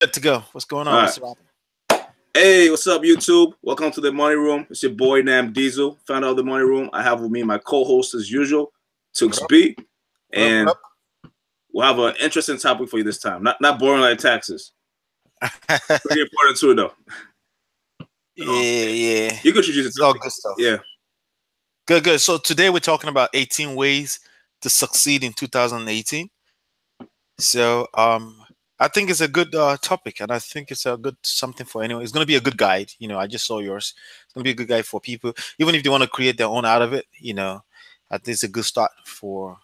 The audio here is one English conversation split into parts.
good to go. What's going All on, right. Mr. Robin? Hey, what's up, YouTube? Welcome to the Money Room. It's your boy Nam Diesel. Found out the Money Room. I have with me my co-host as usual, Tooks B, and we'll have an interesting topic for you this time. Not boring like taxes. Pretty important too, though. Yeah. You could introduce it. It's all good stuff. Yeah. Good. So today we're talking about 18 ways to succeed in 2018. So I think it's a good topic, and I think it's a good something for anyone. It's going to be a good guide. I just saw yours. It's going to be a good guide for people, even if they want to create their own out of it. I think it's a good start for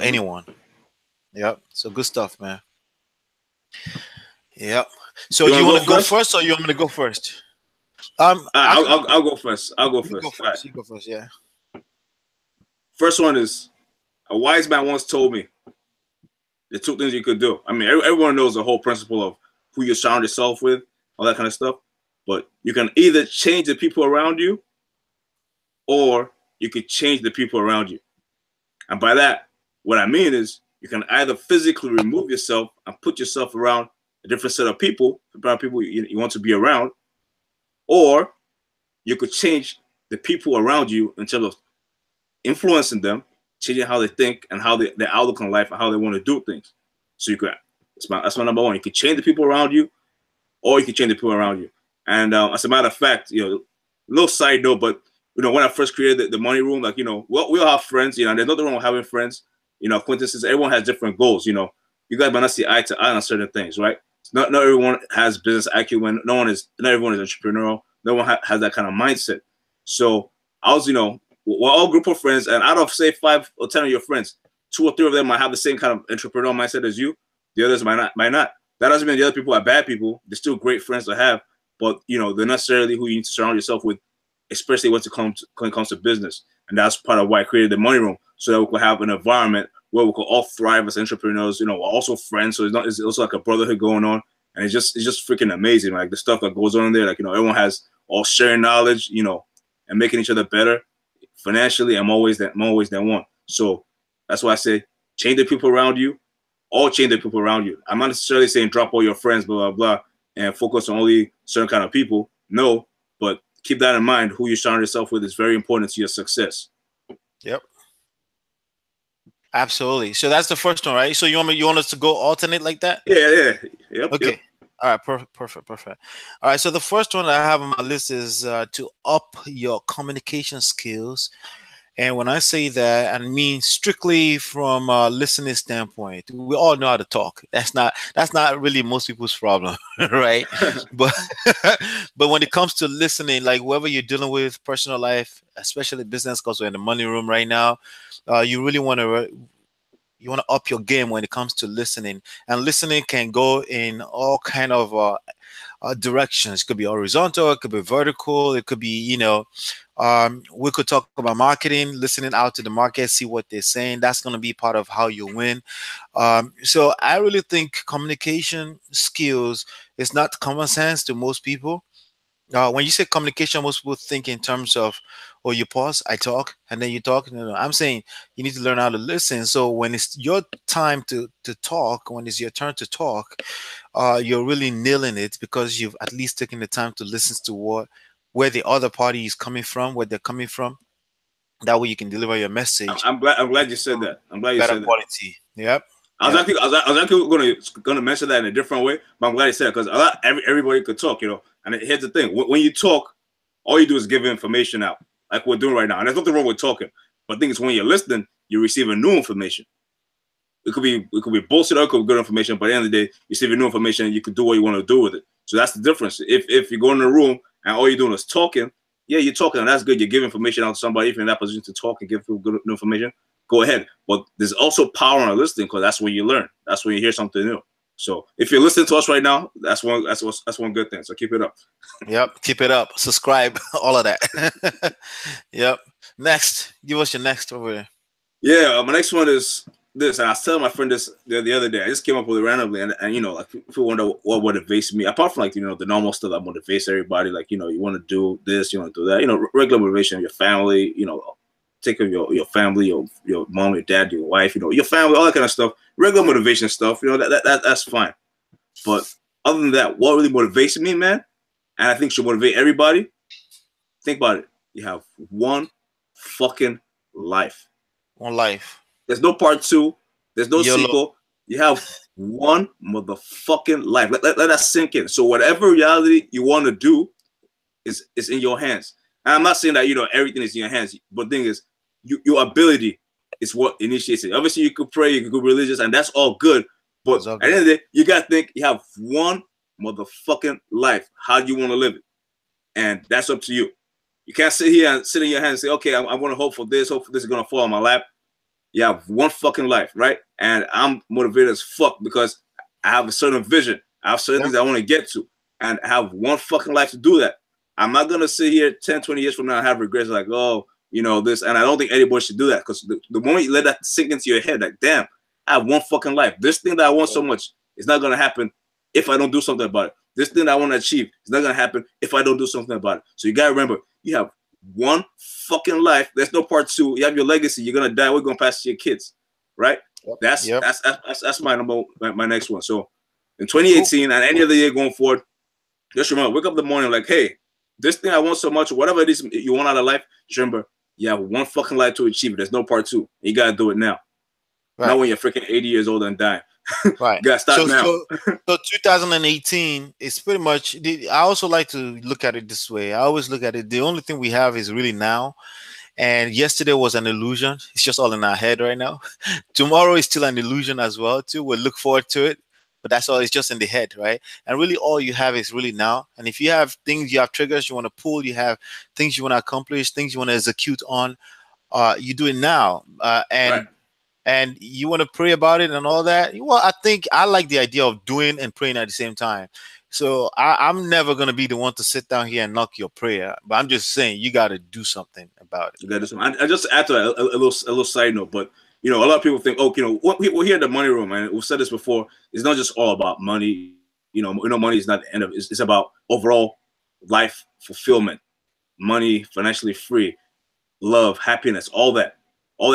anyone. Yep. So good stuff, man. Yep. So do you want to go first, or you want me to go first? I'll go first. I'll go first. Right. You go first. Yeah. First one is, a wise man once told me the two things you could do. I mean, everyone knows the whole principle of who you surround yourself with, all that kind of stuff. But you can either change the people around you, or you could change the people around you. And by that, what I mean is, you can either physically remove yourself and put yourself around a different set of people, you want to be around, or you could change the people around you in terms of influencing them, changing how they think and how their outlook on life and how they want to do things. So you could, that's my number one. You could change the people around you, or you could change the people around you. And as a matter of fact, little side note, but when I first created the Money Room, like we all have friends, and there's nothing wrong with having friends, acquaintances. Everyone has different goals. You guys might not see eye to eye on certain things, right? Not everyone has business acumen. Not everyone is entrepreneurial. No one has that kind of mindset. So I was, we're all a group of friends, and out of say 5 or 10 of your friends, 2 or 3 of them might have the same kind of entrepreneurial mindset as you. The others might not. That doesn't mean the other people are bad people. They're still great friends to have, but they're not necessarily who you need to surround yourself with, especially when it comes to business. And that's part of why I created the Money Room, so that we could have an environment where we could all thrive as entrepreneurs. We're also friends, so it's also like a brotherhood going on, and it's just freaking amazing. Like the stuff that goes on there, like everyone has all sharing knowledge, and making each other better financially. I'm always that one. So that's why I say change the people around you, or change the people around you. I'm not necessarily saying drop all your friends, blah blah blah, and focus on only certain kind of people. No, but keep that in mind. Who you surround yourself with is very important to your success. Yep. Absolutely. So that's the first one, right? So you want us to go alternate like that? Yeah. Yep. Okay. Yep. All right. Perfect. All right. So the first one I have on my list is to up your communication skills. And when I say that, I mean strictly from a listening standpoint. We all know how to talk. That's not really most people's problem, right? but when it comes to listening, like whoever you're dealing with, personal life, especially business, because we're in the Money Room right now, you really want to up your game when it comes to listening. And listening can go in all kind of directions. It could be horizontal, it could be vertical, it could be we could talk about marketing, listening out to the market, see what they're saying. That's going to be part of how you win. So I really think communication skills is not common sense to most people. When you say communication, most people think in terms of, oh, you pause, I talk, and then you talk. No, I'm saying you need to learn how to listen. So when it's your time to talk, when it's your turn to talk, you're really nailing it, because you've at least taken the time to listen to where the other party is coming from, where they're coming from. That way you can deliver your message. I'm glad you said that. I'm glad you said quality. That. Yep. I was actually gonna mention that in a different way, but I'm glad you said it, because everybody could talk, And here's the thing: when you talk, all you do is give information out, like we're doing right now. And there's nothing wrong with talking, but the thing is, when you're listening, you're receiving new information. It could be bullshit, or it could be good information. But at the end of the day, you receive new information, and you can do what you want to do with it. So that's the difference. If you go in a room and all you're doing is talking, yeah, you're talking, and that's good. You give information out to somebody. If you're in that position to talk and give people good information, go ahead. But there's also power in listening, because that's when you learn. That's when you hear something new. So if you're listening to us right now, that's one good thing. So keep it up. Yep, keep it up. Subscribe, all of that. Yep. Next, give us your next over there. Yeah, my next one is this, and I was telling my friend this the other day. I just came up with it randomly, and like people wonder what motivates me, apart from like the normal stuff that motivates everybody, like you want to do this, you want to do that, regular motivation, your family, take care of your family, your mom, your dad, your wife, your family, all that kind of stuff, regular motivation stuff, that's fine. But Other than that, what really motivates me, man, and I think should motivate everybody, think about it. You have one fucking life. One life. There's no part two. There's no YOLO. sequel. You have one motherfucking life. Let that sink in. So whatever reality you want to do is in your hands. And I'm not saying that, you know, everything is in your hands, but the thing is, your ability is what initiates it. Obviously, you could pray, you could go religious, and that's all good. But at the end of the day, you got to think you have one motherfucking life. How do you want to live it? And that's up to you. You can't sit here and sit in your hands and say, okay, I want to hope for this is going to fall on my lap. You have one fucking life, right? And I'm motivated as fuck because I have a certain vision. I have certain things I want to get to. And I have one fucking life to do that. I'm not going to sit here 10, 20 years from now and have regrets like, oh, you know, this. And I don't think anybody should do that because the moment you let that sink into your head, like, damn, I have one fucking life. This thing that I want so much is not going to happen if I don't do something about it. This thing that I want to achieve is not going to happen if I don't do something about it. So you got to remember, you have one fucking life. There's no part two. You have your legacy. You're going to die. We're going to pass to your kids, right? That's my next one. So in 2018 and any other year going forward, just remember, wake up in the morning like, hey, this thing I want so much, whatever it is you want out of life, just remember, you have one fucking life to achieve it. There's no part two. You got to do it now. Right. Not when you're freaking 80 years old and dying. Right. You got to start now. So 2018 is pretty much, I also like to look at it this way. I always look at it, the only thing we have is really now. And yesterday was an illusion. It's just all in our head right now. Tomorrow is still an illusion as well, too. We'll look forward to it. But that's all, it's just in the head, right? And really all you have is really now. And if you have things, you have triggers you want to pull, you have things you want to accomplish, things you want to execute on, you do it now. And you want to pray about it and all that. Well, I think I like the idea of doing and praying at the same time. So I'm never going to be the one to sit down here and knock your prayer. But I'm just saying you got to do something about it. You got to do something. I just add to that a little side note, but you know, a lot of people think, oh, you know, we're here at the Money Room, and we've said this before. It's not just all about money. You know, money is not the end of it. It's about overall life fulfillment, money, financially free, love, happiness, all that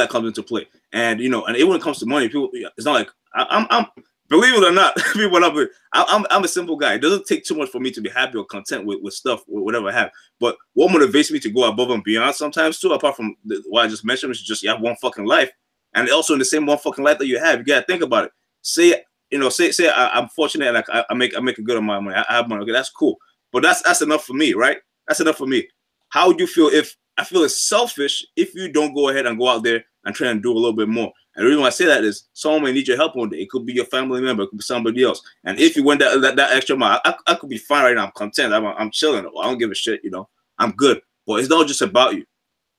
comes into play. And you know, and when it comes to money, people, it's not like I'm believe it or not, people up with. I'm a simple guy. It doesn't take too much for me to be happy or content with stuff, with whatever I have. But what motivates me to go above and beyond sometimes too, apart from what I just mentioned, is just you have one fucking life. And also in the same one fucking life that you have, you gotta think about it. Say I'm fortunate, like I make a good amount of money. I have money. Okay, that's cool. But that's enough for me, right? That's enough for me. How would you feel if I feel it's selfish if you don't go ahead and go out there and try and do a little bit more? And the reason why I say that is someone may need your help one day. It could be your family member, it could be somebody else. And if you went that extra mile, I could be fine right now. I'm content. I'm chilling. I don't give a shit. You know, I'm good. But it's not just about you.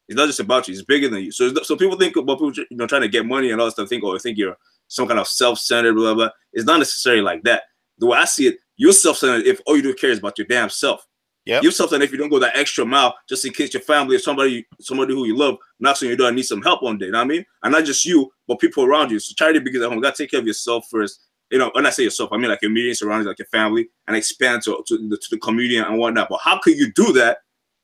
It's not just about you. It's bigger than you. So people think about people, you know, trying to get money and all that stuff. Think you're some kind of self-centered, blah, blah. It's not necessarily like that. The way I see it, you're self-centered if all you do care is about your damn self. Yep. You're self-centered if you don't go that extra mile just in case your family or somebody who you love knocks on your door and needs some help one day. You know what I mean? And not just you, but people around you. So charity begins at home. You got to take care of yourself first. You know, when I say yourself, I mean like your immediate surroundings, like your family, and expand to the community and whatnot. But how could you do that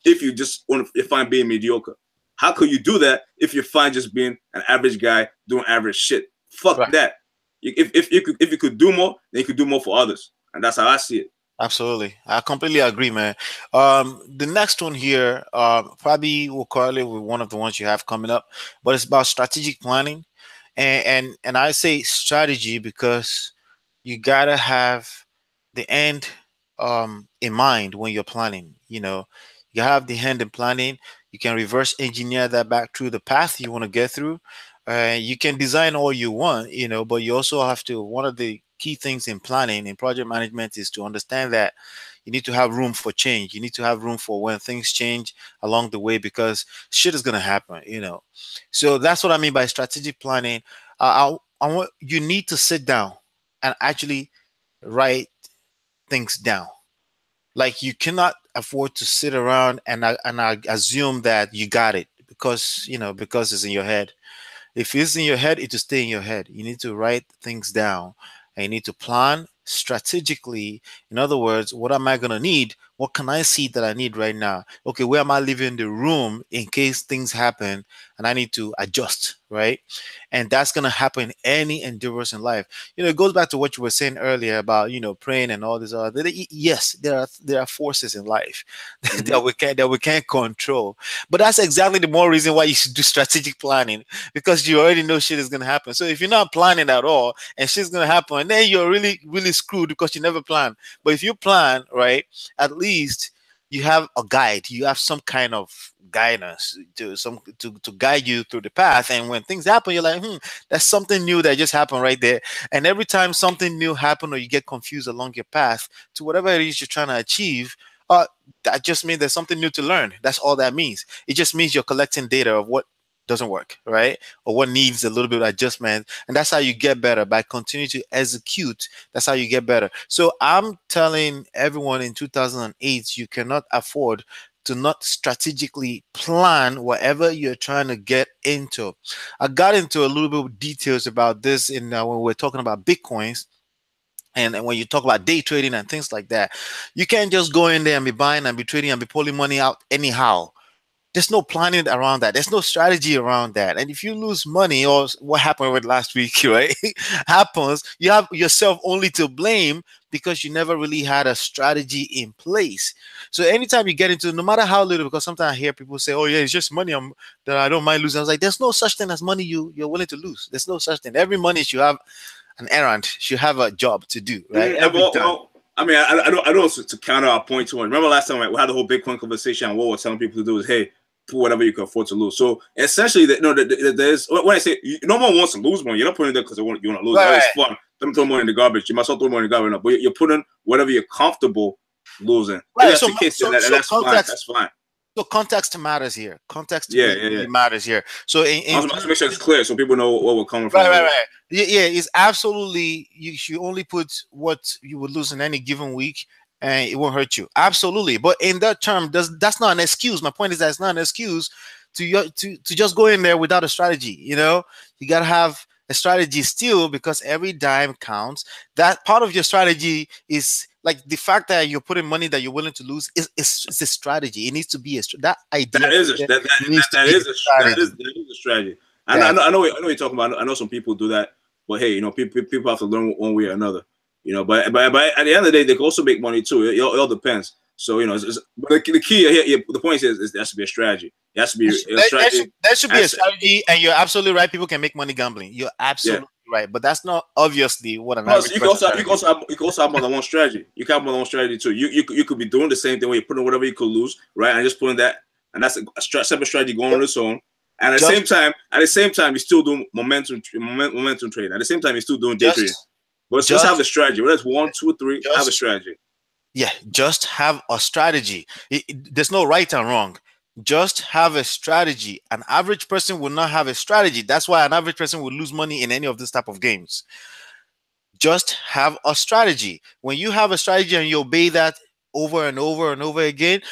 if you just want to find being mediocre? How could you do that if you're fine just being an average guy doing average shit? Fuck that. If you could do more, then you could do more for others. And that's how I see it. Absolutely. I completely agree, man. The next one here probably will correlate with one of the ones you have coming up, but it's about strategic planning. And I say strategy because you got to have the end in mind when you're planning. You know, you have the end in planning. You can reverse engineer that back through the path you want to get through. You can design all you want, you know, but you also have to, one of the key things in planning, in project management, is to understand that you need to have room for change. You need to have room for when things change along the way, because shit is going to happen, you know. So that's what I mean by strategic planning. I want you need to sit down and actually write things down. Like, you cannot afford to sit around and I assume that you got it because it's in your head. If it's in your head, it will stay in your head. You need to write things down and you need to plan strategically. In other words, what am I going to need What can I see that I need right now? Okay, where am I leaving the room in case things happen and I need to adjust, right? And that's gonna happen in any endeavors in life. It goes back to what you were saying earlier about praying and all this other. Yes, there are forces in life Mm-hmm. that we can't control, but that's exactly the more reason why you should do strategic planning, because you already know shit is gonna happen. So if you're not planning at all and shit's gonna happen, then you're really really screwed because you never plan. But if you plan, right, at least you have a guide, you have some kind of guidance to guide you through the path. And when things happen, you're like, that's something new that just happened right there. And every time something new happen or you get confused along your path to whatever it is you're trying to achieve, that just means there's something new to learn. That's all that means. It just means you're collecting data of what doesn't work, right? Or what needs a little bit of adjustment. And that's how you get better, by continuing to execute. That's how you get better. So I'm telling everyone in 2008, you cannot afford to not strategically plan whatever you're trying to get into. I got into a little bit of details about this when we're talking about Bitcoins. And when you talk about day trading and things like that, you can't just go in there and be buying and be trading and be pulling money out anyhow. There's no planning around that. There's no strategy around that. And if you lose money, or what happened with last week, right, happens, you have yourself only to blame because you never really had a strategy in place. So anytime you get into, no matter how little, because sometimes I hear people say, "Oh yeah, it's just money that I don't mind losing." I was like, "There's no such thing as money you're willing to lose. There's no such thing. Every money should have an errand, should have a job to do, right? Yeah, Every time." well, I mean, I don't to counter our point to it. Remember last time we had the whole Bitcoin conversation, and what we're telling people to do is, hey, put whatever you can afford to lose. So essentially, there's when I say no one wants to lose money, you're not putting it there because you want to lose. Right, It's fun. Don't throw money in the garbage. You must not throw money in the garbage, but you're putting whatever you're comfortable losing. right. If that's the case, that's fine. That's fine. So context matters here. Context Yeah, really matters here. So I want to make sure it's clear so people know what we're coming from. right. Yeah, it's absolutely, you should only put what you would lose in any given week, and it won't hurt you. Absolutely. But in that term, that's not an excuse. My point is that it's not an excuse to just go in there without a strategy. You gotta have a strategy still, because every dime counts. That part of your strategy is like the fact that you're putting money that you're willing to lose is a strategy. It needs to be that idea. That is a strategy. I know what you're talking about. I know some people do that, but hey, people have to learn one way or another. But at the end of the day, they can also make money too. It all depends. So but the key here, the point is there has to be a strategy. It has to be a strategy. There should be a strategy, and you're absolutely right. People can make money gambling. You're absolutely right, but that's not obviously what an average. You can also have more than one strategy. You can have more than one strategy too. You could be doing the same thing where you're putting whatever you could lose, right, and just putting that, and that's a separate strategy going on its own. And at the same time, you're still doing momentum trading. At the same time, you're still doing day trading. But just have a strategy. Whether it's 1, 2, 3, have a strategy. Yeah, just have a strategy. There's no right and wrong. Just have a strategy. An average person will not have a strategy. That's why an average person will lose money in any of this type of games. Just have a strategy. When you have a strategy and you obey that over and over and over again,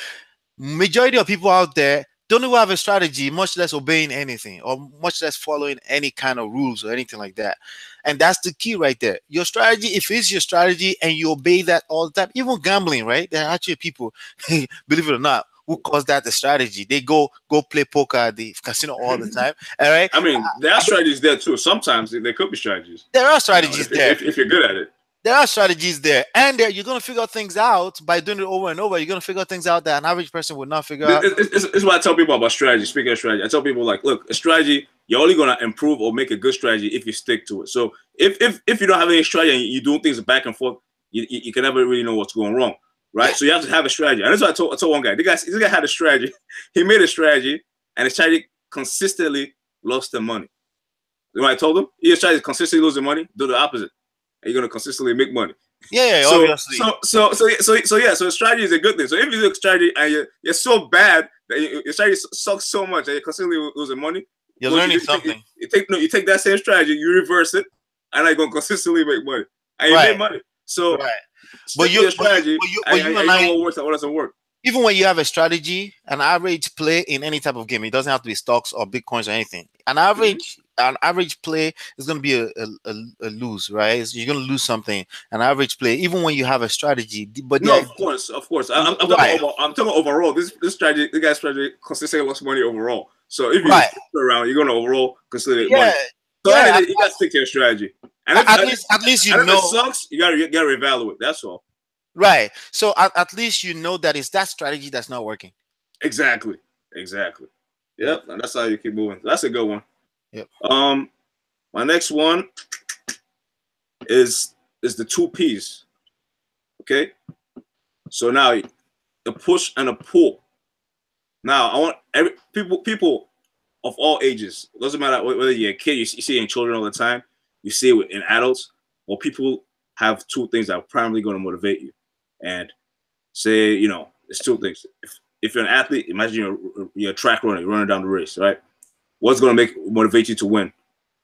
majority of people out there don't even have a strategy, much less obeying anything, or much less following any kind of rules or anything like that. And that's the key right there. Your strategy, if it's your strategy and you obey that all the time, even gambling, right? There are actually people, believe it or not, who calls that the strategy. They go play poker at the casino all the time. All right. I mean, there are strategies there too. Sometimes there could be strategies. There are strategies there. If you're good at it. There are strategies there, and you're going to figure things out by doing it over and over. You're going to figure things out that an average person would not figure out. This is what I tell people about strategy. Speaking of strategy, I tell people, like, look, a strategy, you're only going to improve or make a good strategy if you stick to it. So if you don't have any strategy and you're doing things back and forth, you can never really know what's going wrong, right? Yeah. So you have to have a strategy. And that's what I told one guy. This guy had a strategy. He made a strategy, and his strategy consistently lost the money. You know what I told him? Your strategy is consistently losing money. Do the opposite. You're gonna consistently make money. Yeah, so, obviously. So strategy is a good thing. So if you do strategy and you're so bad that your strategy sucks so much that you're consistently losing money, you're learning something. You take that same strategy, you reverse it, and you're gonna consistently make money. And you make money. So, but your strategy, you know what works and what doesn't work. Even when you have a strategy, an average play in any type of game, it doesn't have to be stocks or Bitcoins or anything. An average an average play is going to be a lose, right? You're going to lose something. An average play, even when you have a strategy. But No, yeah, of course. right, I'm talking overall. This strategy, the guy's strategy consistently lost money overall. So if you right, flip it around, you're gonna overall consider money. yeah, So yeah. you got to stick to your strategy. And At least you if it know. sucks, you gotta reevaluate. That's all. Right. So at least you know that it's that strategy that's not working. Exactly. Exactly. Yep. And that's how you keep moving. That's a good one. Yep. My next one is the 2 P's. Okay. So now the push and the pull. Now I want people of all ages. It doesn't matter whether you're a kid, you see it in children all the time, you see it in adults, or people have 2 things that are primarily going to motivate you. And say, it's 2 things. If you're an athlete, imagine you're a track runner, you're running down the race, right? What's going to motivate you to win?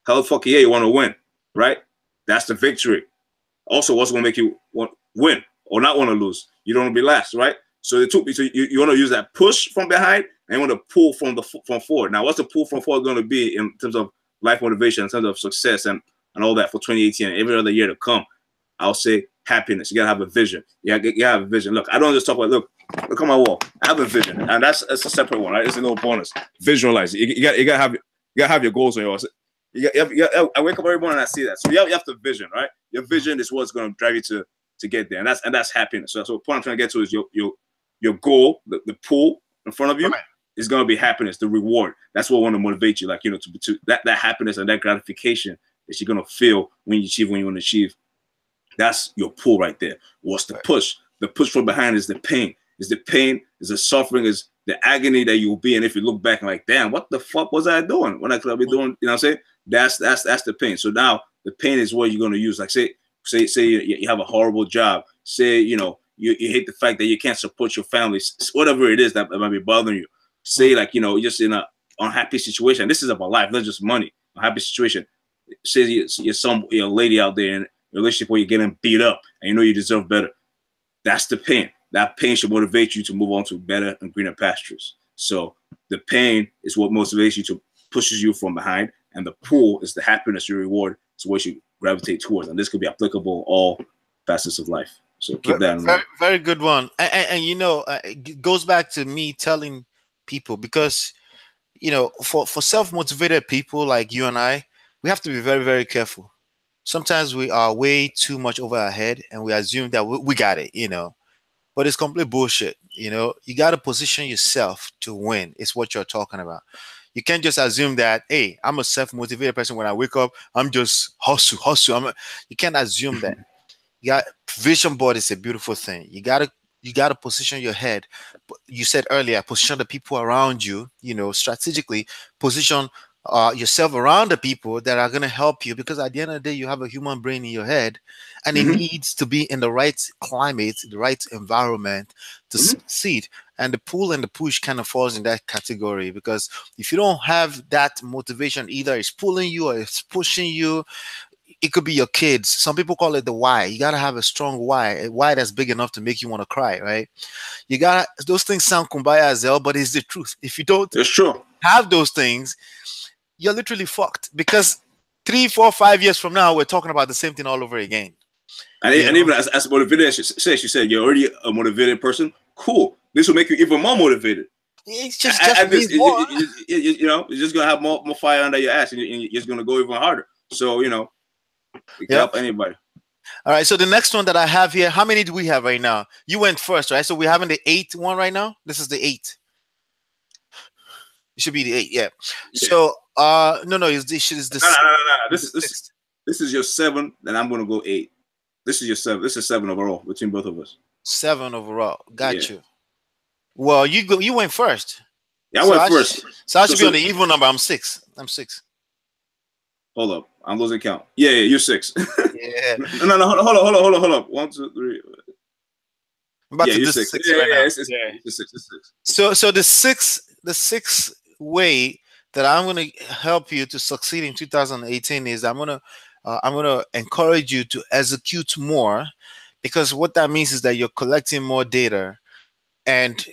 Hell the fuck yeah, you want to win, right? That's the victory. Also, what's going to make you win or not want to lose? You don't want to be last, right? So you want to use that push from behind and you want to pull from forward. Now, what's the pull from forward going to be in terms of life motivation, in terms of success and all that for 2018 and every other year to come? I'll say happiness. You gotta have a vision. You gotta have a vision. Look, I don't just talk about look on my wall. I have a vision, and that's a separate one. Right? It's a little bonus. Visualize it. You gotta have your goals on yours. I wake up every morning and I see that. So you have the vision, right? Your vision is what's gonna drive you to get there, and that's happiness. So the point I'm trying to get to is your goal, the pull in front of you. Right. Is gonna be happiness, the reward. That's what want to motivate you, like to that happiness and that gratification that you're gonna feel when you achieve when you want to achieve. That's your pull right there. What's the push? The push from behind is the pain. Is the pain, is the suffering, is the agony that you'll be in if you look back and like, damn, what the fuck was I doing? What I could have been doing, you know what I'm saying? That's the pain. So now the pain is what you're going to use. Like say you have a horrible job. Say, you hate the fact that you can't support your family, whatever it is that might be bothering you. Say like, you're just in an unhappy situation. This is about life, not just money. A happy situation. Say you're a lady out there and relationship where you're getting beat up and you deserve better. That's the pain. That pain should motivate you to move on to better and greener pastures. So the pain is what motivates you to pushes you from behind, and the pull is the happiness, your reward. It's what you gravitate towards, and this could be applicable all facets of life. So keep that in mind. Very good one. And it goes back to me telling people, because for self-motivated people like you and I, we have to be very, very careful. Sometimes we are way too much over our head and we assume that we got it, but it's complete bullshit. You got to position yourself to win. It's what you're talking about. You can't just assume that, hey, I'm a self-motivated person. When I wake up, I'm just hustle. You can't assume that. Vision board is a beautiful thing. You got to position your head. You said earlier, position the people around you, strategically position yourself around the people that are going to help you, because at the end of the day, you have a human brain in your head and it needs to be in the right climate, the right environment to succeed. And the pull and the push kind of falls in that category, because if you don't have that motivation, either it's pulling you or it's pushing you. It could be your kids. Some people call it the why. You got to have a strong why, a why that's big enough to make you want to cry, right? Those things sound kumbaya as hell, but it's the truth. If you don't have those things, you're literally fucked, because 3, 4, 5 years from now, we're talking about the same thing all over again. And even as motivated as she said, you're already a motivated person. Cool. This will make you even more motivated. It's just you're just gonna have more fire under your ass, and you're just gonna go even harder. So you can help anybody. All right. So the next one that I have here, how many do we have right now? You went first, right? So we're having the 8th one right now. This is the 8th. It should be the 8th, yeah. So no, it's the no. This is your 7, then I'm gonna go 8. This is your 7. This is 7 overall between both of us. 7 overall. Got you. Well, you went first. Yeah, I went first. So I should be on the even number. I'm 6. Hold up. I'm losing count. Yeah, you're 6. Yeah. No, hold up. 1, 2, 3. You're 6. It's 6. So the sixth way that I'm going to help you to succeed in 2018 is I'm going to encourage you to execute more, because what that means is that you're collecting more data, and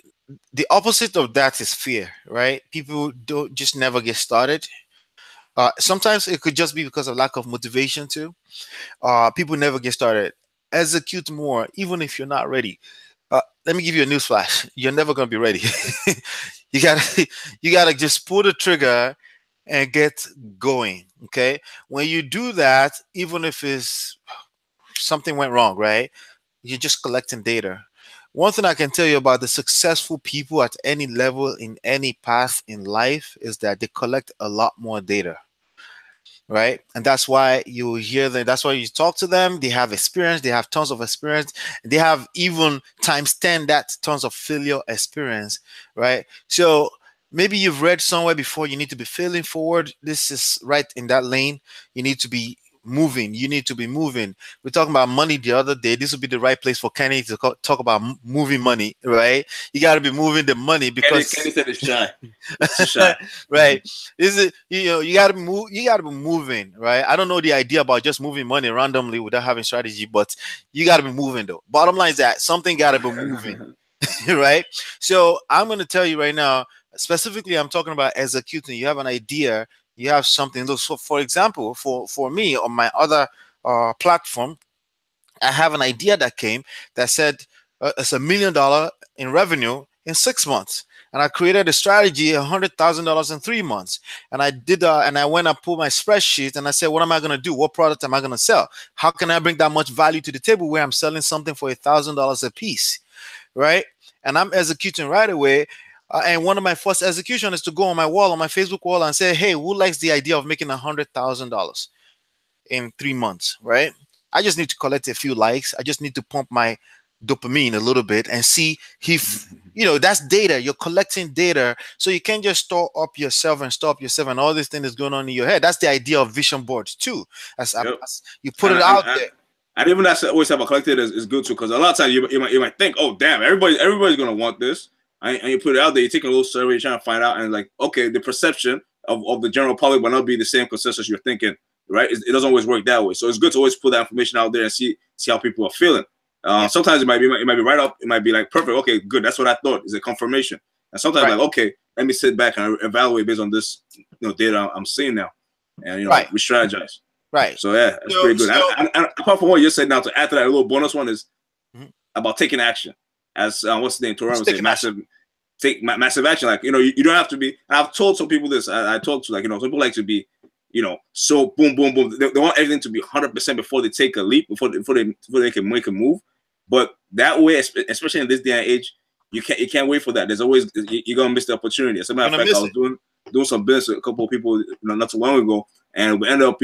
the opposite of that is fear, right? People don't just never get started. Sometimes it could just be because of lack of motivation too. People never get started. Execute more, even if you're not ready. Let me give you a news flash. You're never gonna be ready. you gotta you gotta just pull the trigger and get going. Okay. When you do that, even if it's something went wrong, right? You're just collecting data. One thing I can tell you about the successful people at any level in any path in life is that they collect a lot more data, right? And that's why you hear them. That's why you talk to them. They have experience. They have tons of experience. They have even times 10 that tons of failure experience, right? So maybe you've read somewhere before you need to be failing forward. This is right in that lane. You need to be moving. You need to be moving. We're talking about money the other day. This would be the right place for Kenny to talk about moving money, right? You got to be moving the money because Kenny said it's shy. It's shy. right. Is it, you got to move, you got to be moving, right? I don't know the idea about just moving money randomly without having strategy, but you got to be moving though. Bottom line is that something got to be moving. Right? So I'm going to tell you right now, specifically, I'm talking about executing. You have an idea, you have something. So, for example, for me on my other platform, I have an idea that came that said it's $1 million in revenue in 6 months. And I created a strategy, $100,000 in 3 months. And I did, and I went and pulled my spreadsheet and I said, what am I going to do? What product am I going to sell? How can I bring that much value to the table where I'm selling something for $1,000 a piece? Right? And I'm executing right away. And one of my first execution is to go on my wall, on my Facebook wall, and say, hey, who likes the idea of making $100,000 in 3 months, right? I just need to collect a few likes. I just need to pump my dopamine a little bit and see if, that's data. You're collecting data. So you can't just store up yourself and all this thing that's going on in your head. That's the idea of vision boards too. As you put it out there. And even that's always have a collected is good too, because a lot of times you might think, oh damn, everybody's gonna want this, and you put it out there. You take a little survey, you're trying to find out, and like, okay, the perception of the general public might not be the same consensus you're thinking, right? It doesn't always work that way. So it's good to always put that information out there and see how people are feeling. Sometimes it might be right up, it might be like perfect, okay, good, that's what I thought. Is a confirmation, and sometimes like, okay, let me sit back and evaluate based on this data I'm seeing now, and we strategize. Right. So yeah, that's pretty good. And apart from what you said now, to add to that, a little bonus one is about taking action. As what's the name? Toronto say massive action. Like you don't have to be. I've told some people this. I talked to some people like to be, so boom, boom, boom. They want everything to be 100% before they take a leap, before they can make a move. But that way, especially in this day and age, you can't wait for that. There's always you're gonna miss the opportunity. As a matter of fact, I was doing some business with a couple of people not too long ago, and we ended up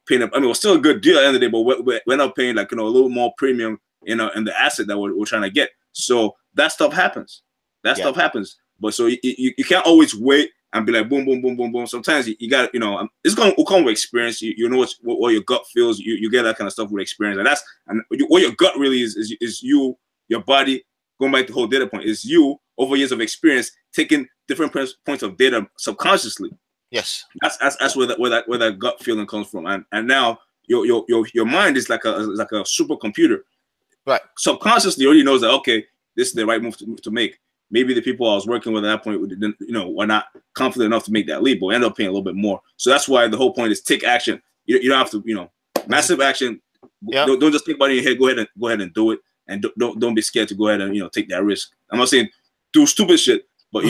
paying up. I mean, it was still a good deal at the end of the day, but we ended up paying like a little more premium in the asset that we're trying to get. So that stuff happens. Stuff happens. But so you can't always wait and be like boom, boom, boom, boom, boom. Sometimes you got it's gonna come with experience. You know what your gut feels. You get that kind of stuff with experience, and what your gut really is you, your body. Going back to the whole data point, is you over years of experience taking different points of data subconsciously. Yes, that's where that gut feeling comes from, and now your mind is like a supercomputer, right? Subconsciously already knows that, okay, this is the right move to make. Maybe the people I was working with at that point didn't, were not confident enough to make that leap, but end up paying a little bit more. So that's why the whole point is take action. You don't have to, massive action. Yep. Don't just think about it in your head. Go ahead and do it, and don't be scared to go ahead and take that risk. I'm not saying do stupid shit, but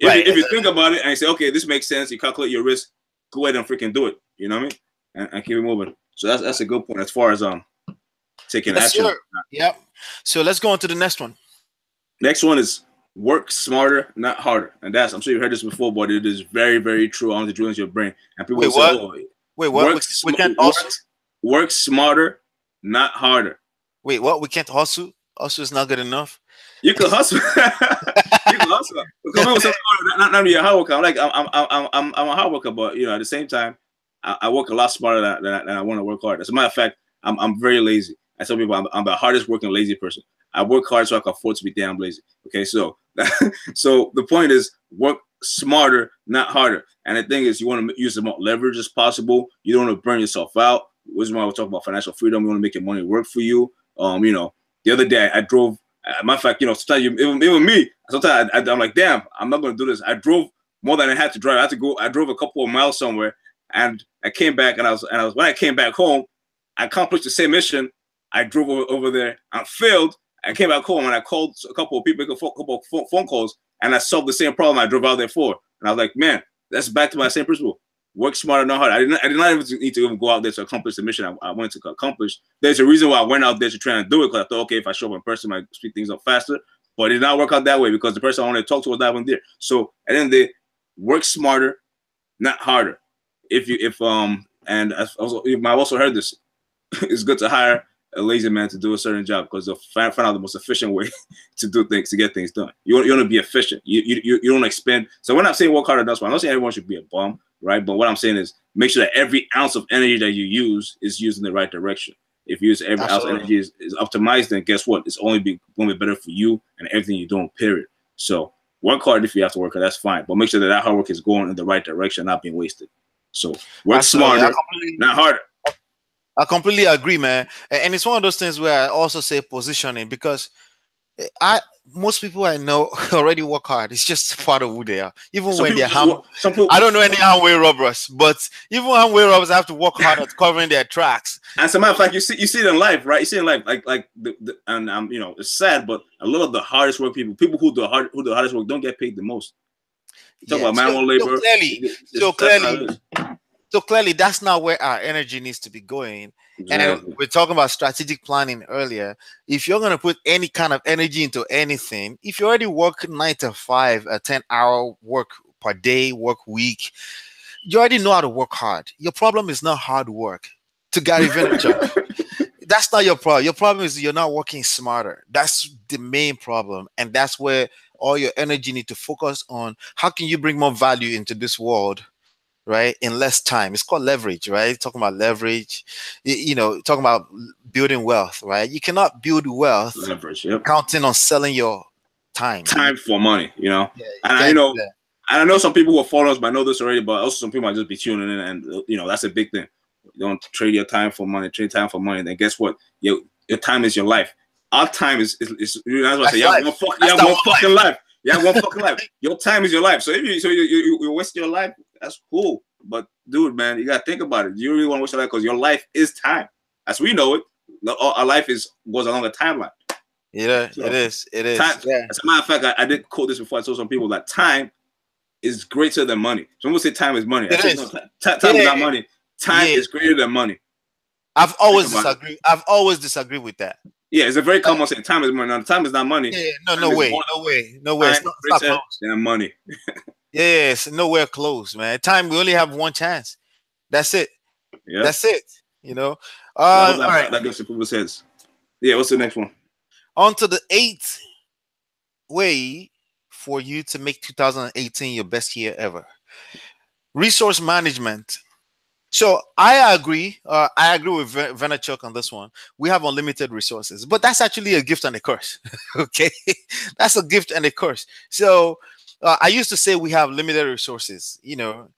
if you think about it and you say, okay, this makes sense, you calculate your risk, go ahead and freaking do it. You know what I mean? And keep it moving. So that's a good point as far as taking action. Sure. Yep. So let's go on to the next one. Next one is work smarter, not harder. And I'm sure you've heard this before, but it is very, very true. I want to drill into your brain. And people say, oh, wait, what? We can't work smarter, not harder. Wait, what? We can't hustle? Hustle is not good enough? You can hustle. You can hustle. Not be a hard worker. I'm a hard worker, but at the same time, I work a lot smarter than I want to work hard. As a matter of fact, I'm very lazy. I tell people I'm the hardest working lazy person. I work hard so I can afford to be damn lazy. Okay, so so the point is work smarter, not harder. And the thing is, you want to use as much leverage as possible. You don't want to burn yourself out. Which is why we talk about financial freedom. You want to make your money work for you. The other day I drove. Matter of fact, sometimes even me, sometimes I'm like, damn, I'm not going to do this. I drove more than I had to drive. I drove a couple of miles somewhere, And I came back, and I was when I came back home, I accomplished the same mission. I drove over there. I failed. I came back home and I called a couple of people, a couple of phone calls, and I solved the same problem I drove out there for. And I was like, man, that's back to my same principle. Work smarter, not harder. I did not even need to even go out there to accomplish the mission I wanted to accomplish. There's a reason why I went out there to try and do it, because I thought, okay, if I show up in person, I might speed things up faster. But it did not work out that way because the person I wanted to talk to was not even there. So at the end of the day, work smarter, not harder. And I also heard this, it's good to hire a lazy man to do a certain job because they'll find out the most efficient way to do things, to get things done. You want to be efficient. You don't expend. So when I'm saying work harder, that's why I'm not saying everyone should be a bum, right? But what I'm saying is make sure that every ounce of energy that you use is used in the right direction. If you use every ounce of energy is optimized, then guess what? It's only going to be better for you and everything you're doing, period. So work hard if you have to work hard, that's fine. But make sure that hard work is going in the right direction, not being wasted. So work smarter, not harder. I completely agree, man. And it's one of those things where I also say positioning, because most people I know already work hard. It's just part of who they are. Even when they're I don't know any Hanway robbers, but even Hanway robbers have to work hard at covering their tracks. And as a matter of fact, you see it in life, right? You see it in life, and you know, it's sad, but a lot of the hardest work people who do the hardest work don't get paid the most. Talk about manual labor. So clearly, that's not where our energy needs to be going. Exactly. And we're talking about strategic planning earlier. If you're going to put any kind of energy into anything, if you already work 9 to 5, a 10-hour work per day, work week, you already know how to work hard. Your problem is not hard work. To Gary Vaynerchuk, that's not your problem. Your problem is you're not working smarter. That's the main problem. And that's where all your energy need to focus on. How can you bring more value into this world, right, in less time? It's called leverage, right? Talking about leverage, you know, talking about building wealth, right? You cannot build wealth counting on selling your time. Time for money, you know. Yeah, and I know some people who are followers might know this already, but also some people might just be tuning in, and you know, that's a big thing. You don't trade your time for money. Trade time for money. Then guess what? Your time is your life. Our time is that's what I say. You have one fucking life. You have one fucking life. Your time is your life. So if you waste your life, that's cool. But dude, man, you gotta think about it. You really want to waste your life because your life is time. As we know it, our life goes along a timeline. Yeah, so, it is. Time, yeah. As a matter of fact, I did quote this before. I told some people that time is greater than money. Some people say time is money. I said, no, time is not money. Time is greater than money. I've always disagreed with that. Yeah, it's a very common saying. Time is money. No, time is not money. Yeah, no way. It's not close. Than money. Yes, nowhere close, man. Time, we only have one chance. That's it. Yeah, that's it. You know. All right. That goes to people's heads. Yeah. What's the next one? On to the 8th way for you to make 2018 your best year ever. Resource management. So I agree with Vaynerchuk on this one. We have unlimited resources, but that's actually a gift and a curse. Okay, that's a gift and a curse. So I used to say we have limited resources. You know,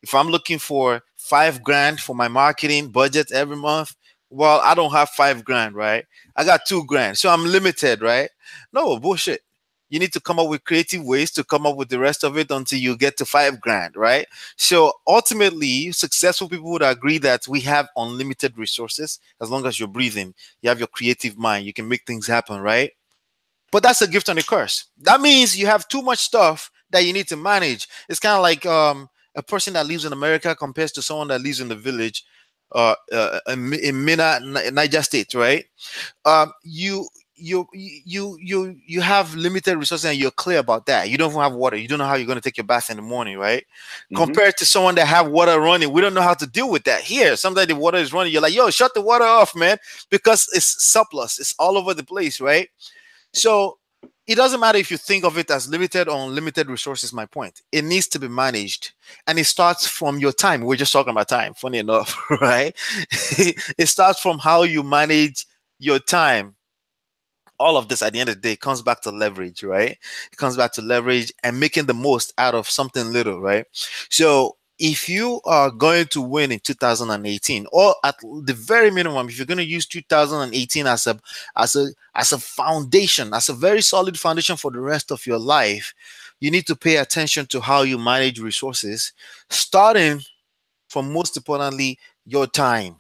if I'm looking for $5,000 for my marketing budget every month, well, I don't have $5,000, right? I got $2,000, so I'm limited, right? No, bullshit. You need to come up with creative ways to come up with the rest of it until you get to $5,000, right? So ultimately, successful people would agree that we have unlimited resources as long as you're breathing. You have your creative mind. You can make things happen, right? But that's a gift and a curse. That means you have too much stuff that you need to manage. It's kind of like a person that lives in America compares to someone that lives in the village in Mina, Niger State, right? You have limited resources and you're clear about that. You don't have water. You don't know how you're going to take your bath in the morning, right? Mm-hmm. Compared to someone that have water running, we don't know how to deal with that. Here, sometimes the water is running. You're like, yo, shut the water off, man, because it's surplus. It's all over the place, right? So it doesn't matter if you think of it as limited or unlimited resources. My point, it needs to be managed, and it starts from your time. We're just talking about time, funny enough, right? It starts from how you manage your time. All of this at the end of the day comes back to leverage, right? It comes back to leverage and making the most out of something little, right? So if you are going to win in 2018, or at the very minimum, if you're going to use 2018 as a foundation, as a very solid foundation for the rest of your life, you need to pay attention to how you manage resources, starting from most importantly, your time.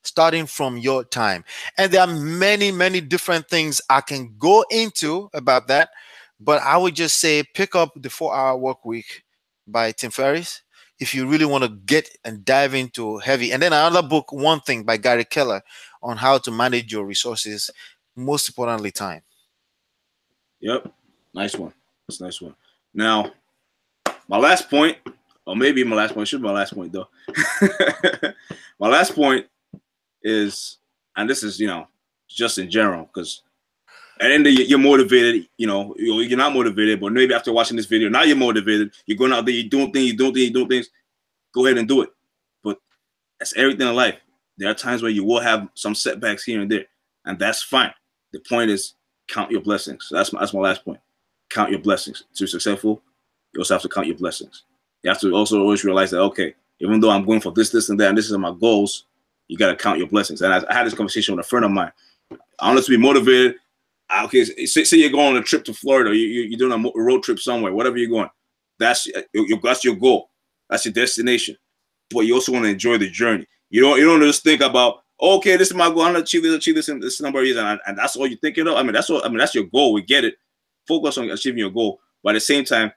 Starting from your time. And there are many, many different things I can go into about that. But I would just say pick up the 4 Hour Work Week by Tim Ferriss if you really want to get and dive into heavy. And then another book, One Thing by Gary Keller, on how to manage your resources, most importantly, time. Yep. Nice one. That's a nice one. Now, my last point, or maybe my last point, should be my last point though. My last point is, and this is, just in general, because at the end of the, you're motivated, you're not motivated, but maybe after watching this video, now you're motivated. You're going out there, you're doing things. Go ahead and do it. But that's everything in life. There are times where you will have some setbacks here and there, and that's fine. The point is, count your blessings. So that's my last point. Count your blessings. To be successful, you also have to count your blessings. You have to also always realize that, okay, even though I'm going for this, and that, and this is my goals, you got to count your blessings. And I had this conversation with a friend of mine. I want us to be motivated. Okay, say you're going on a trip to Florida, you're doing a road trip somewhere, whatever you're going. That's your goal. That's your destination. But you also want to enjoy the journey. You don't just think about, okay, this is my goal. I'm gonna achieve this in this number of years, and that's all you're thinking of. That's your goal. We get it. Focus on achieving your goal, but at the same time,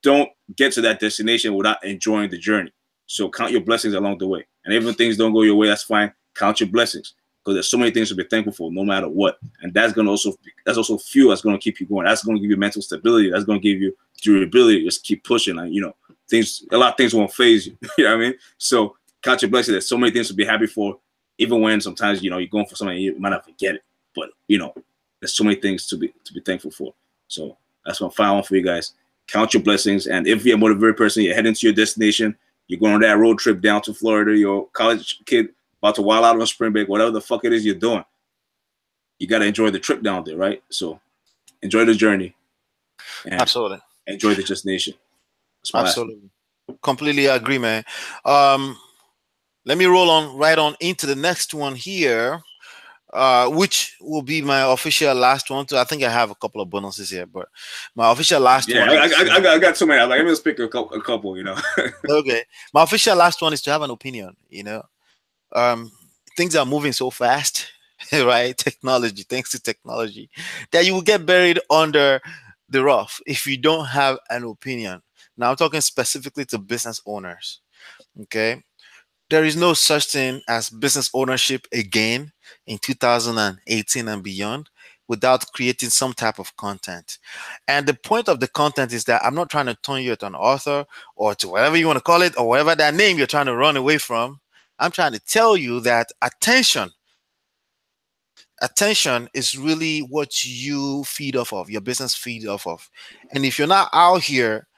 don't get to that destination without enjoying the journey. So count your blessings along the way. And even things don't go your way, that's fine. Count your blessings, because there's so many things to be thankful for, no matter what. And that's also fuel that's going to keep you going. That's going to give you mental stability. That's going to give you durability. Just keep pushing. And a lot of things won't phase you. You know what I mean? So count your blessings. There's so many things to be happy for, even when sometimes you're going for something, you might not forget it. But there's so many things to be thankful for. So that's my final one for you guys. Count your blessings. And if you're a motivated person, you're heading to your destination, you're going on that road trip down to Florida, you're a college kid about to wild out on spring break, whatever the fuck it is you're doing, you got to enjoy the trip down there, right? So enjoy the journey. And absolutely. Enjoy the destination. Absolutely. Completely agree, man. Let me roll right on into the next one here, which will be my official last one too. I think I have a couple of bonuses here, but my official last one. I got so many. Let me just pick a couple. Okay, my official last one is to have an opinion. Things are moving so fast, right? Thanks to technology, that you will get buried under the rough if you don't have an opinion. Now I'm talking specifically to business owners. Okay. There is no such thing as business ownership again in 2018 and beyond without creating some type of content. And the point of the content is that I'm not trying to turn you to an author or to whatever you want to call it or whatever that name you're trying to run away from. I'm trying to tell you that attention is really what you feed off of, your business feeds off of. And if you're not out here,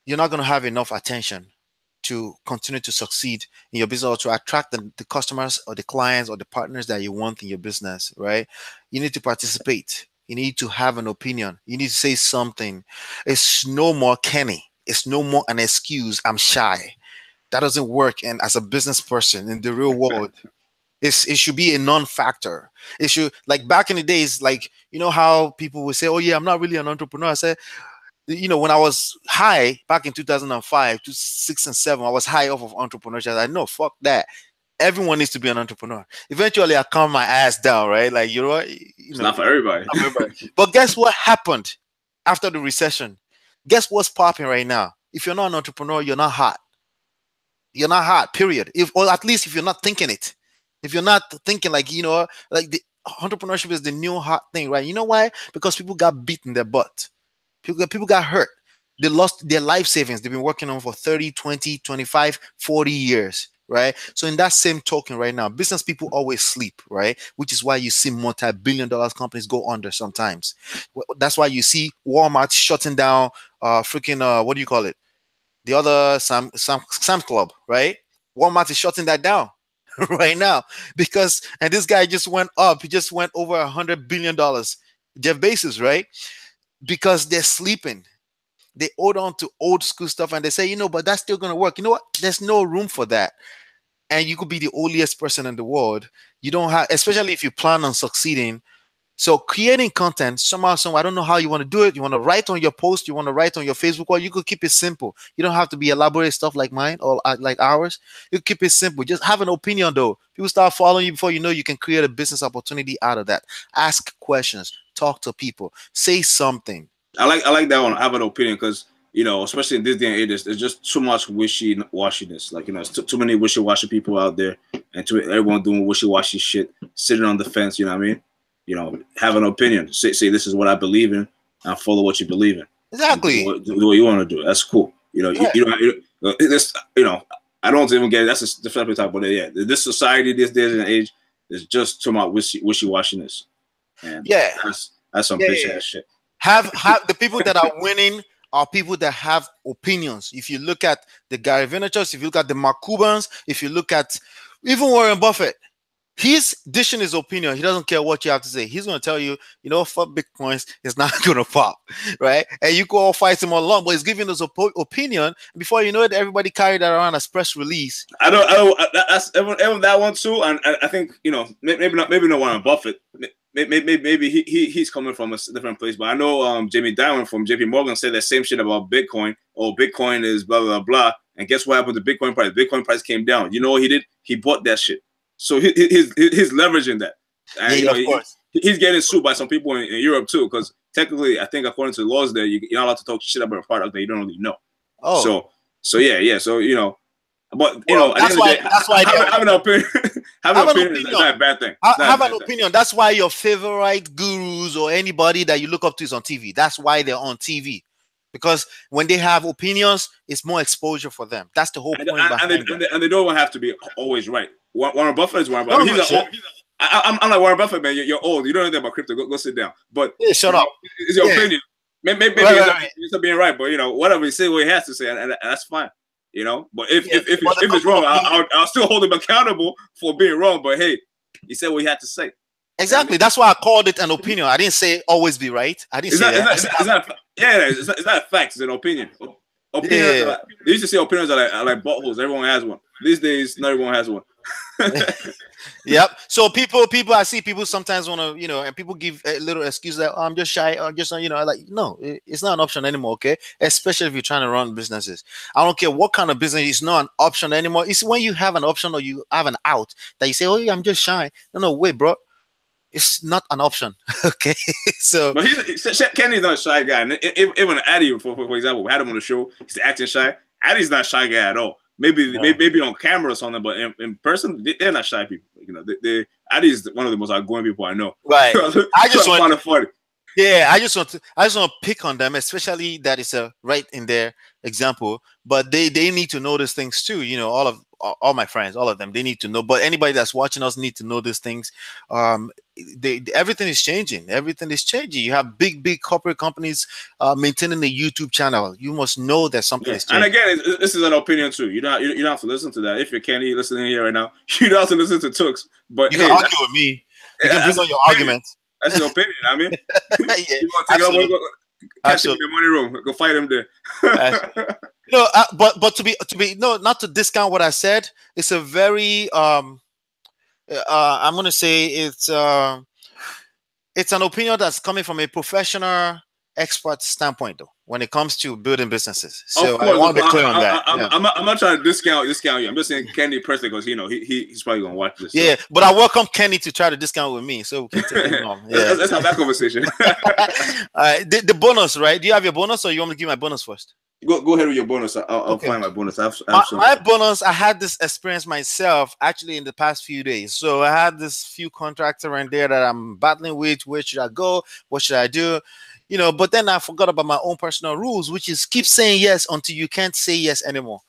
you're not going to have enough attention to continue to succeed in your business or to attract the customers or the clients or the partners that you want in your business, right? You need to participate. You need to have an opinion. You need to say something. It's no more Kenny. It's no more an excuse. I'm shy. That doesn't work. And as a business person in the real world, it should be a non-factor. It should, like back in the days, like, how people would say, oh yeah, I'm not really an entrepreneur. I said, when I was high back in 2005, 2006 and 2007, I was high off of entrepreneurship. I know, fuck that. Everyone needs to be an entrepreneur. Eventually, I calm my ass down, right? Like, it's not for everybody. But guess what happened after the recession? Guess what's popping right now? If you're not an entrepreneur, you're not hot. You're not hot, period. Or at least if you're not thinking it. If you're not thinking like the entrepreneurship is the new hot thing, right? You know why? Because people got beat in their butt. People got hurt. They lost their life savings they've been working on for 30, 20, 25, 40 years, right? So in that same token right now, business people always sleep, right? Which is why you see multi-billion-dollar companies go under sometimes. That's why you see Walmart shutting down what do you call it? The other Sam's Club, right? Walmart is shutting that down right now and this guy just went up. He just went over $100 billion. Jeff Bezos, right? Because they're sleeping. They hold on to old school stuff and they say, but that's still going to work. You know what? There's no room for that. And you could be the oldest person in the world. You don't have, especially if you plan on succeeding, So creating content somehow, I don't know how you want to do it. You want to write on your post, you want to write on your Facebook, or you could keep it simple. You don't have to be elaborate stuff like mine or like ours. You keep it simple. Just have an opinion though. People start following you before you know you can create a business opportunity out of that. Ask questions, talk to people, say something. I like that one. I have an opinion because, you know, especially in this day and age, there's just too much wishy-washiness. Like, you know, it's too many wishy-washy people out there, and everyone doing wishy-washy shit, sitting on the fence. You know what I mean? You know, have an opinion. Say this is what I believe in, and follow what you believe in. Exactly. Do what you want to do. That's cool. You know, Yeah. you know, I don't even get it. That's a different type. But yeah, this society, this day and age, is just too much wishy-washiness. And Yeah. that's some bitch ass shit. Have the people that are winning are people that have opinions. If you look at the Gary Vaynerchuk, if you look at the Mark Cubans, if you look at even Warren Buffett, he's dishing his opinion. He doesn't care what you have to say. He's going to tell you, you know, fuck Bitcoins, it's not going to pop, right? And you go all fight him all along, but he's giving us opinion. Before you know it, everybody carried that around as press release. I don't. That's even that one too. And I think, you know, maybe not Warren Buffett. Maybe he's coming from a different place. But I know Jamie Dimon from JP Morgan said that same shit about Bitcoin. Oh, Bitcoin is blah blah blah. And guess what happened to Bitcoin price? Bitcoin price came down. You know what he did? He bought that shit. So he's leveraging that. And, Yeah, you know, of course. He's getting sued by some people in Europe too, because technically, I think according to the laws there, you're not allowed to talk shit about a product that you don't really know. Oh, So yeah. So, you know, but you well, know, that's why having an opinion, having an opinion is not a bad thing. Have an opinion. That's why your favorite gurus or anybody that you look up to is on TV. That's why they're on TV. Because when they have opinions, it's more exposure for them. That's the whole point behind it. And they don't have to be always right. Warren Buffett is Warren Buffett. I'm like, Warren Buffett, man. You're old. You don't know anything about crypto. Go sit down. But yeah, shut up. It's your opinion. Maybe he's not being right, but you know, whatever he say, what he has to say, and that's fine. You know, but if it's wrong, I'll still hold him accountable for being wrong. But hey, he said what he had to say. Exactly. That's why I called it an opinion. I didn't say always be right. I didn't say that. It's not facts. It's an opinion. Opinions. Like, they used to say opinions are like buttholes. Everyone has one. These days, not everyone has one. Yep. So people, I see people sometimes want to, you know, and people give a little excuse that, oh, I'm just shy, or just, you know, like, no, it's not an option anymore. Okay. Especially if you're trying to run businesses. I don't care what kind of business, it's not an option anymore. It's when you have an option or you have an out that you say, oh yeah, I'm just shy. No, wait, bro. It's not an option. Okay. So, but Kenny's not a shy guy. And even Addy, for example, we had him on the show. He's acting shy. Addy's not a shy guy at all. Maybe on camera or something, but in person, they're not shy people. You know, Addy is one of the most outgoing people I know. Right. I just find it funny. Yeah, I just want to pick on them, especially that it's a right in their example. But they need to know these things too. You know, all my friends, all of them, they need to know. But anybody that's watching us need to know these things. Everything is changing. Everything is changing. You have big corporate companies maintaining a YouTube channel. You must know that something is changing. And again, this is an opinion too. You don't have to listen to that. If you're Kenny listening here right now, you don't have to listen to Tux. But you can argue with me. You can bring on your arguments. That's your opinion. I mean, yeah, you want to take go catch him in the money room. Go fight him there. No, but to be no, not to discount what I said. It's a very I'm gonna say it's an opinion that's coming from a professional expert standpoint, though, when it comes to building businesses. So I want to be clear on that. I'm not trying to discount you. I'm just saying Kenny personally, because you know he's probably gonna watch this. Yeah, but I welcome Kenny to try to discount with me, so we can take him on. Yeah. Let's have that conversation. The bonus, right? Do you have your bonus, or you want me to give my bonus first? Go ahead with your bonus. I'll find my bonus. My bonus, I had this experience myself actually in the past few days. So I had this few contracts around there that I'm battling with. Where should I go? What should I do? You know, but then I forgot about my own personal rules, which is keep saying yes until you can't say yes anymore.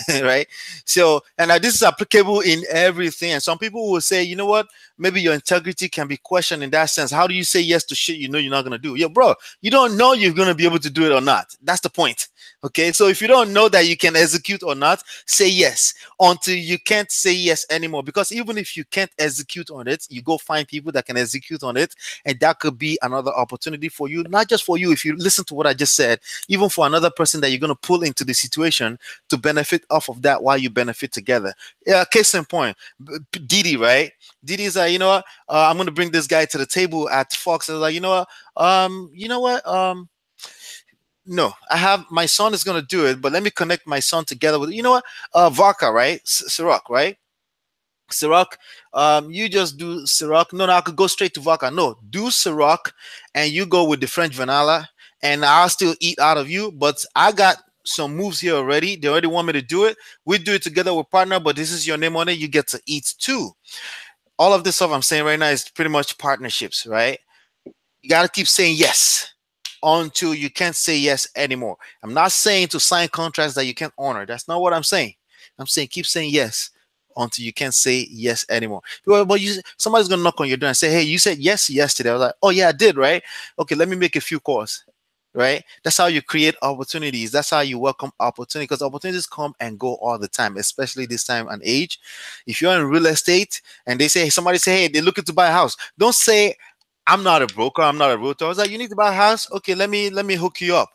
Right? So, and this is applicable in everything. And some people will say, you know what? Maybe your integrity can be questioned in that sense. How do you say yes to shit you know you're not going to do? Yeah, bro, you don't know you're going to be able to do it or not. That's the point. Okay, so if you don't know that you can execute or not, say yes until you can't say yes anymore. Because even if you can't execute on it, you go find people that can execute on it, and that could be another opportunity for you. Not just for you, if you listen to what I just said, even for another person that you're going to pull into the situation to benefit off of that while you benefit together. Yeah, case in point, Didi, right? Didi's like, you know what, I'm gonna bring this guy to the table at Fox. I was like, you know what, no, I have my son is gonna do it, but let me connect my son together with, you know what, Vodka, right? Ciroc, right? Ciroc, you just do Ciroc. No, I could go straight to vodka. No, do Ciroc, and you go with the French vanilla, and I'll still eat out of you. But I got some moves here already. They already want me to do it. We do it together with partner, but this is your name on it. You get to eat too. All of this stuff I'm saying right now is pretty much partnerships, right? You got to keep saying yes until you can't say yes anymore. I'm not saying to sign contracts that you can't honor. That's not what I'm saying. I'm saying keep saying yes until you can't say yes anymore. But somebody's gonna knock on your door and say, "Hey, you said yes yesterday." I was like, "Oh yeah, I did, right? Okay, let me make a few calls." Right? That's how you create opportunities. That's how you welcome opportunity, because opportunities come and go all the time, especially this time and age. If you're in real estate and they say, somebody say, "Hey, they're looking to buy a house," don't say, "I'm not a broker, I'm not a realtor." I was like, "You need to buy a house? Okay, let me hook you up."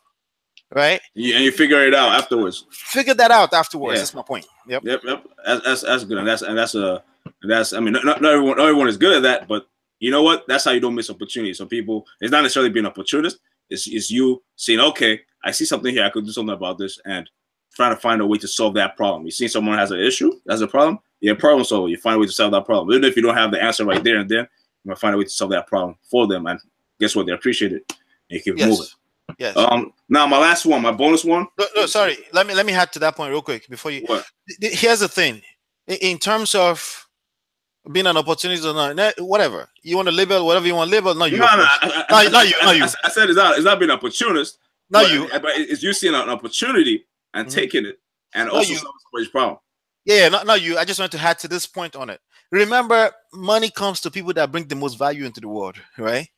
Right? Yeah, and you figure it out afterwards. Figure that out afterwards. Yeah. That's my point. Yep. Yep. That's good, and that's. I mean, not everyone is good at that, but you know what? That's how you don't miss opportunities. So people, it's not necessarily being an opportunist. It's you saying, okay, I see something here, I could do something about this, and trying to find a way to solve that problem. You see someone has an issue, has a problem, you're a problem solver. You find a way to solve that problem. Even if you don't have the answer right there and then, you're gonna find a way to solve that problem for them, and guess what? They appreciate it. And you keep moving. Yes. Now my last one, my bonus one. No, sorry. Let me add to that point real quick before you. What? Here's the thing. In terms of being an opportunity or not, whatever you want to label, whatever you want to label. Not you. Not you. I said it's not being an opportunist. Not you. But it's you seeing an opportunity and taking it, and also solving somebody's problem. Yeah, not you. I just want to add to this point on it. Remember, money comes to people that bring the most value into the world, right?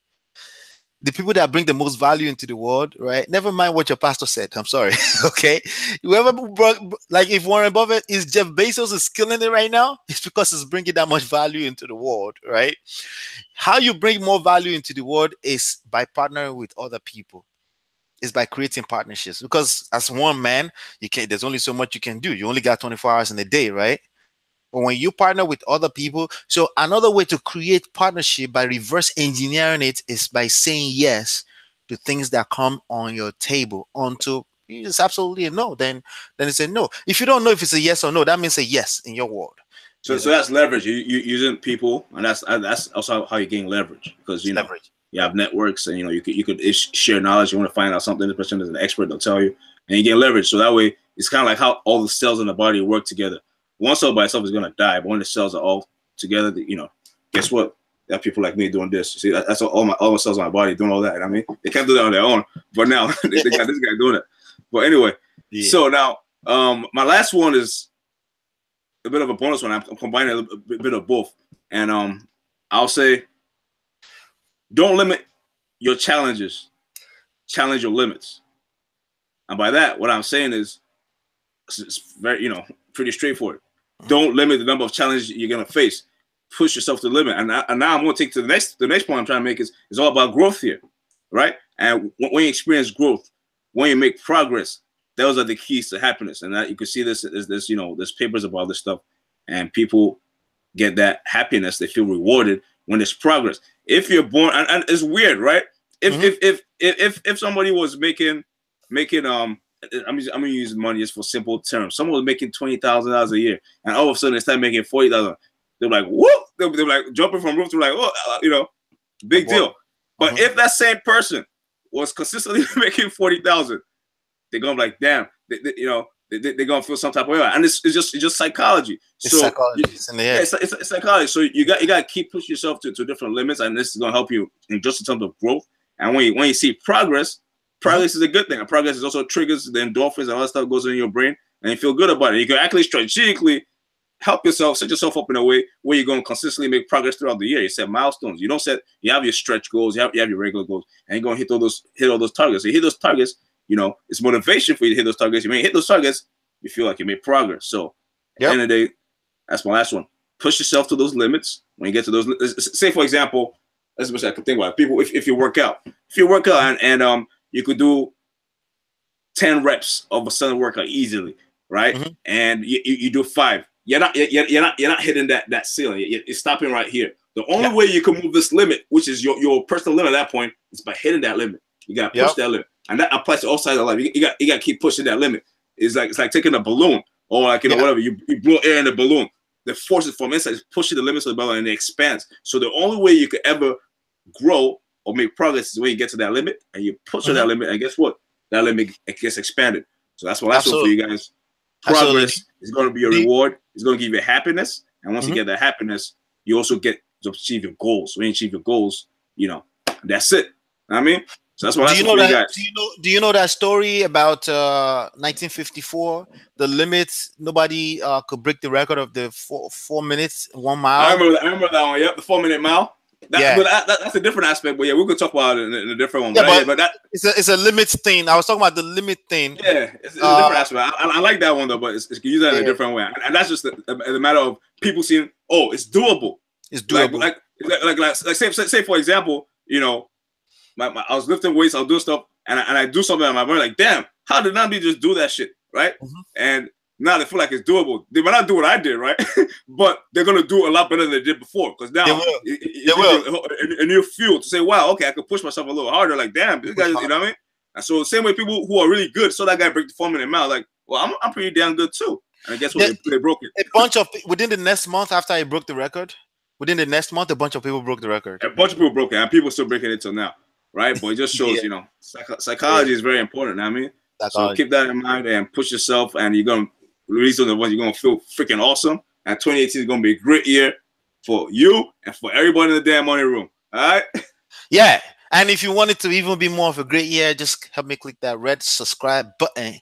The people that bring the most value into the world, right? Never mind what your pastor said. I'm sorry. Okay. Whoever brought, like if Warren Buffett is Jeff Bezos is killing it right now, it's because it's bringing that much value into the world, right? How you bring more value into the world is by partnering with other people. It's by creating partnerships, because as one man, there's only so much you can do. You only got 24 hours in a day, right? But when you partner with other people, so another way to create partnership by reverse engineering it is by saying yes to things that come on your table. Until you just absolutely a no, then it's a no. If you don't know if it's a yes or no, that means a yes in your world. So that's leverage. You using people, and that's also how you gain leverage, because you know leverage. You have networks, and you could share knowledge. You want to find out something, the person is an expert, they'll tell you, and you get leverage. So that way, it's kind of like how all the cells in the body work together. One cell by itself is going to die, but when the cells are all together, guess what? There are people like me doing this. See, that's all my cells in my body doing all that. I mean, they can't do that on their own, but now they got this guy doing it. But anyway, So now my last one is a bit of a bonus one. I'm combining a bit of both, and I'll say, don't limit your challenges. Challenge your limits. And by that, what I'm saying is, it's very, pretty straightforward. Don't limit the number of challenges you're gonna face. Push yourself to the limit. And now I'm gonna take to the next point I'm trying to make is all about growth here, right? And when you experience growth, when you make progress, those are the keys to happiness. And that you can see this there's papers about this stuff, and people get that happiness. They feel rewarded when there's progress. If you're born, and it's weird, right? If somebody was making I'm gonna use money just for simple terms. Someone was making $20,000 a year, and all of a sudden they start making $40,000. They're like, whoop! They're like jumping from roof to like, oh, big deal. But if that same person was consistently making $40,000, they're gonna be like, damn, they're gonna feel some type of way. And it's just psychology. It's psychology. It's psychology. So you got to keep pushing yourself to different limits, and this is gonna help you in terms of growth. And when you see progress is a good thing. And progress is also triggers the endorphins and all that stuff goes in your brain, and you feel good about it. You can actually strategically help yourself, set yourself up in a way where you're going to consistently make progress throughout the year. You set milestones. You have your stretch goals, you have your regular goals, and you're going to hit all those targets. So you hit those targets, it's motivation for you to hit those targets. You may hit those targets, you feel like you made progress. So at the end of the day, that's my last one. Push yourself to those limits. When you get to those, say for example, that's what I can think about. People, if you work out, and you could do 10 reps of a certain workout easily, right? And you do 5. You're not hitting that ceiling. You're stopping right here. The only way you can move this limit, which is your personal limit at that point, is by hitting that limit. You got to push that limit, and that applies to all sides of life. You got to keep pushing that limit. It's like taking a balloon or like whatever you blow air in a balloon. The force from inside is pushing the limits of the balloon and it expands. So the only way you could ever grow or make progress is when you get to that limit and you push that limit, and guess what? That limit gets expanded. So that's what I saw for you guys. Progress is going to be a reward. It's going to give you happiness, and once you get that happiness, you also get to achieve your goals. When you achieve your goals, that's it. I mean, so that's what I saw for you guys. Do you know that story about 1954? The limits, nobody could break the record of the 4 minutes, 1 mile. I remember that one. Yep, the 4-minute mile. But that's a different aspect. But yeah, we could talk about it in a different one. Yeah, but that it's a limit thing. I was talking about the limit thing. Yeah, it's a different aspect. I like that one though, but it's use that in a different way. And that's just a matter of people seeing, oh, it's doable. It's doable. Like say for example, I was lifting weights, I was doing stuff, and I do something in my brain like, damn, how did Nnamdi just do that shit, right? And now they feel like it's doable. They might not do what I did, right? But they're gonna do a lot better than they did before, because now they will. A new fuel to say, wow, okay, I could push myself a little harder. Like, damn, this guy, you know what I mean? And so the same way people who are really good saw that guy break the 4-minute mile, like, well, I'm pretty damn good too. And guess what? They broke it. A bunch of within the next month after I broke the record, within the next month, a bunch of people broke the record. A bunch of people broke it, and people still breaking it till now. Right, but it just shows, psychology is very important. I mean, so keep that in mind and push yourself, and you're gonna release on the ones you're gonna feel freaking awesome. And 2018 is gonna be a great year for you and for everybody in the damn money room. All right. Yeah, and if you want it to even be more of a great year, just help me click that red subscribe button.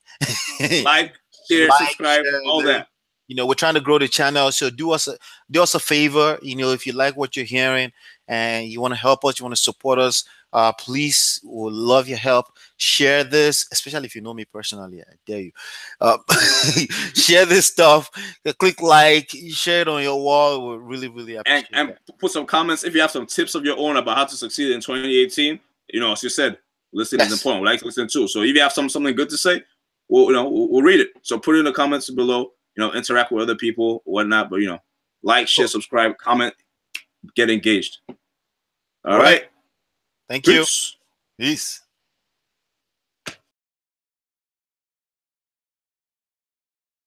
Like, share, subscribe, all that. We're trying to grow the channel, so do us a favor. If you like what you're hearing and you want to help us, you want to support us. Please, we'll love your help. Share this, especially if you know me personally. I dare you. Share this stuff. Click like, share it on your wall. We'll really, really appreciate it. And put some comments if you have some tips of your own about how to succeed in 2018. As you said, listening is important. We like to listen too. So if you have something good to say, we'll read it. So put it in the comments below. Interact with other people, whatnot. But like, share, subscribe, comment, get engaged. All right. Thank you. Peace.